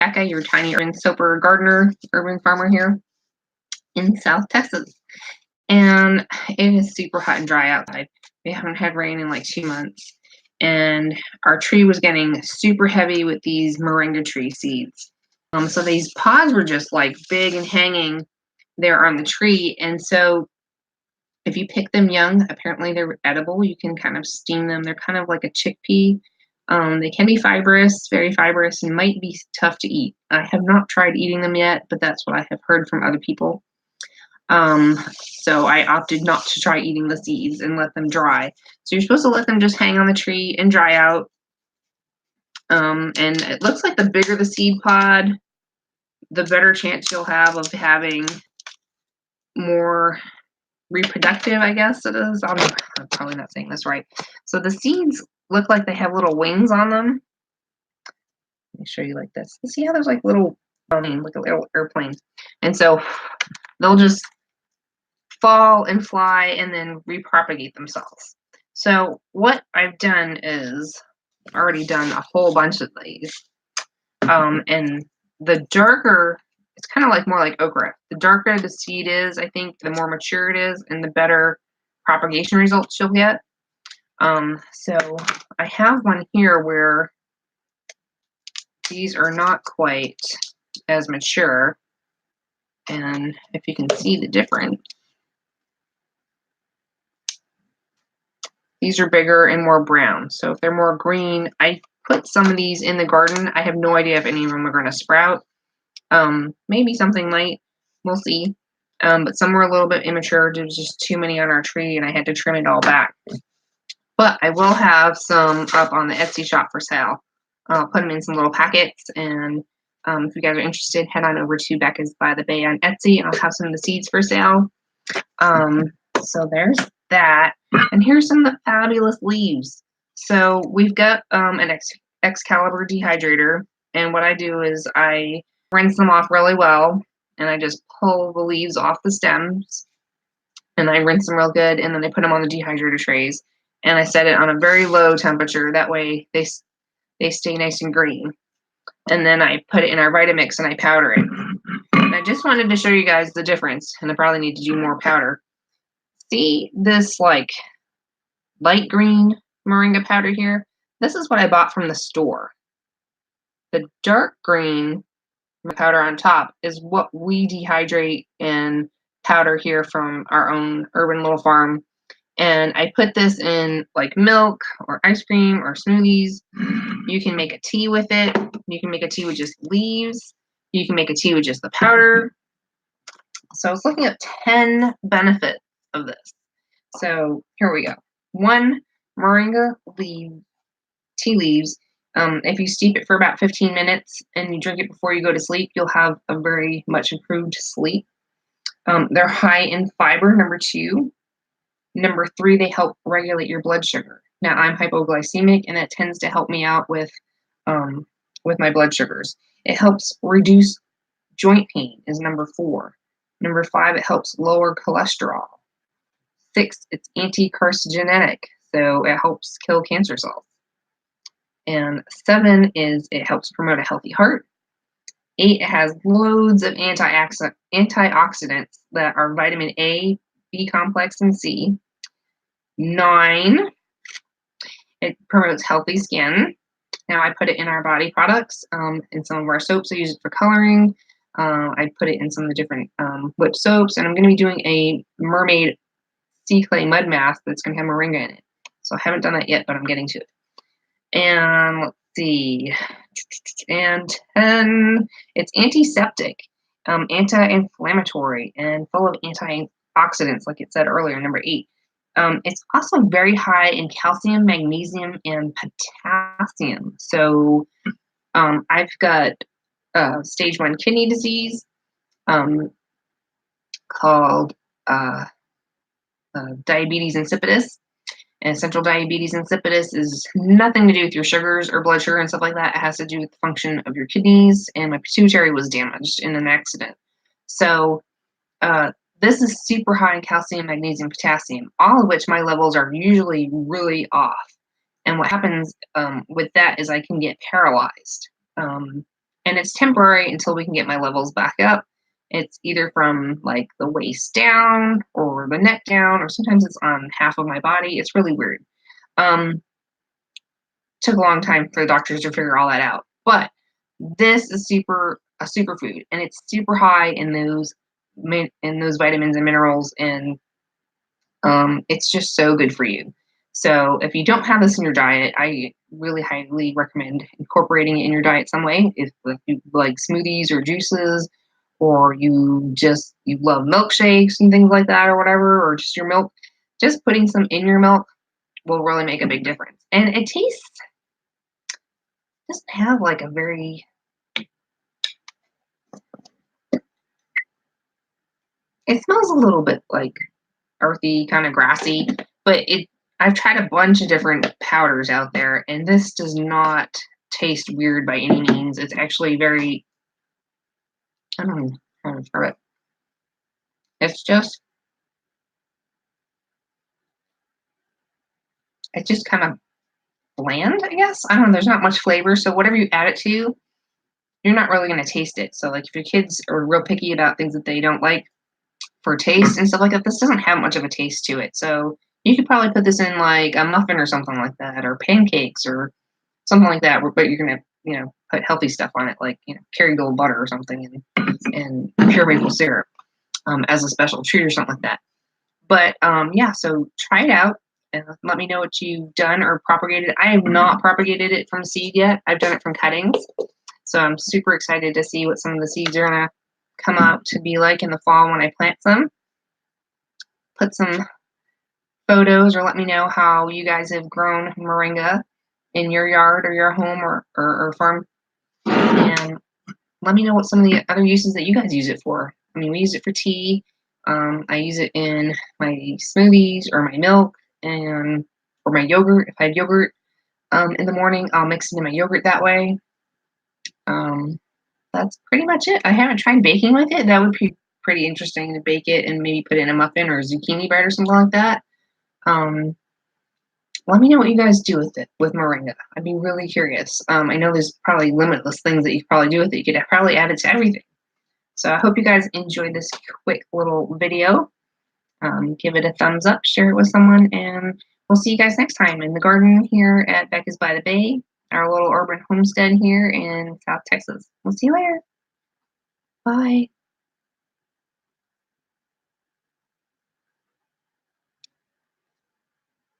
Becca, your tiny urban soaper gardener, urban farmer here in South Texas. And it is super hot and dry outside. We haven't had rain in like 2 months. And our tree was getting super heavy with these moringa tree seeds. So these pods were just like big and hanging there on the tree. And so if you pick them young, apparently they're edible. You can kind of steam them. They're kind of like a chickpea. They can be fibrous, very fibrous, and might be tough to eat. I have not tried eating them yet, but that's what I have heard from other people. So I opted not to try eating the seeds and let them dry. So you're supposed to let them just hang on the tree and dry out. And it looks like the bigger the seed pod, the better chance you'll have of having more reproductive, I guess it is. I'm probably not saying this right. So the seeds look like they have little wings on them. Let me show you like this. See how there's like little, like a little airplane. And so they'll just fall and fly and then repropagate themselves. So what I've done is already done a whole bunch of these. And the darker, it's kind of like more like okra. The darker the seed is, I think, the more mature it is and the better propagation results you'll get. So I have one here where these are not quite as mature. And if you can see the difference, these are bigger and more brown. So if they're more green, I put some of these in the garden. I have no idea if any of them are going to sprout. Maybe something might. We'll see. But some were a little bit immature. There's just too many on our tree, and I had to trim it all back. But I will have some up on the Etsy shop for sale. I'll put them in some little packets, and if you guys are interested, head on over to Becca's by the Bay on Etsy, and I'll have some of the seeds for sale. So there's that. And here's some of the fabulous leaves. So we've got an Excalibur dehydrator, and what I do is I rinse them off really well, and I just pull the leaves off the stems, and I rinse them real good, and then I put them on the dehydrator trays, and I set it on a very low temperature. That way they stay nice and green. And then I put it in our Vitamix and I powder it. And I just wanted to show you guys the difference, and I probably need to do more powder. See this like light green moringa powder here? This is what I bought from the store. The dark green powder on top is what we dehydrate and powder here from our own urban little farm. And I put this in like milk or ice cream or smoothies. You can make a tea with it. You can make a tea with just leaves. You can make a tea with just the powder. So I was looking at 10 benefits of this. So here we go. 1, moringa tea leaves. If you steep it for about 15 minutes and you drink it before you go to sleep, you'll have a very much improved sleep. They're high in fiber, number 2. Number 3, they help regulate your blood sugar. Now, I'm hypoglycemic, and that tends to help me out with my blood sugars. It helps reduce joint pain is number 4. Number 5, it helps lower cholesterol. 6, it's anti-carcinogenic, so it helps kill cancer cells. And 7 is it helps promote a healthy heart. 8, it has loads of antioxidants that are vitamin A, B complex, and C. 9, it promotes healthy skin. Now I put it in our body products, in some of our soaps. I use it for coloring. I put it in some of the different lip soaps, and I'm going to be doing a mermaid sea clay mud mask that's going to have moringa in it. So I haven't done that yet, but I'm getting to it. And let's see, and 10, it's antiseptic, anti-inflammatory, and full of antioxidants, like it said earlier, number 8. It's also very high in calcium, magnesium, and potassium. So I've got stage 1 kidney disease called diabetes insipidus. And essential diabetes insipidus is nothing to do with your sugars or blood sugar and stuff like that. It has to do with the function of your kidneys, and my pituitary was damaged in an accident. So this is super high in calcium, magnesium, potassium, all of which my levels are usually really off. And what happens with that is I can get paralyzed. and it's temporary until we can get my levels back up. It's either from like the waist down or the neck down, or sometimes it's on half of my body. It's really weird. Took a long time for the doctors to figure all that out. But this is a superfood, and it's super high in those vitamins and minerals, and it's just so good for you. So if you don't have this in your diet, I really highly recommend incorporating it in your diet some way. If you like smoothies or juices, or you love milkshakes and things like that, or whatever, or just your milk, just putting some in your milk will really make a big difference. And it doesn't have like a very, it smells a little bit like earthy, kind of grassy, but I've tried a bunch of different powders out there, and this does not taste weird by any means. It's actually very, I don't know how to describe it. It's just kind of bland, I guess. I don't know. There's not much flavor, so whatever you add it to, you're not really going to taste it. So, like, if your kids are real picky about things that they don't like for taste and stuff like that, this doesn't have much of a taste to it. So, you could probably put this in like a muffin or something like that, or pancakes or something like that. But you're going to, put healthy stuff on it, like Kerrygold butter or something, and pure maple syrup as a special treat or something like that. But yeah, so try it out and let me know what you've done or propagated. I have not propagated it from seed yet. I've done it from cuttings. So I'm super excited to see what some of the seeds are going to come out to be like in the fall when I plant some. Put some photos or let me know how you guys have grown moringa in your yard or your home or farm. And let me know what some of the other uses that you guys use it for. I mean, we use it for tea. I use it in my smoothies or my milk or my yogurt. If I have yogurt in the morning, I'll mix it in my yogurt that way. That's pretty much it. I haven't tried baking with it. That would be pretty interesting to bake it and maybe put it in a muffin or a zucchini bread or something like that. Let me know what you guys do with it, with moringa. I'd be really curious. I know there's probably limitless things that you could probably do with it. You could probably add it to everything. So I hope you guys enjoyed this quick little video. Give it a thumbs up, share it with someone, and we'll see you guys next time in the garden here at Becca's by the Bay, our little urban homestead here in South Texas. We'll see you later. Bye.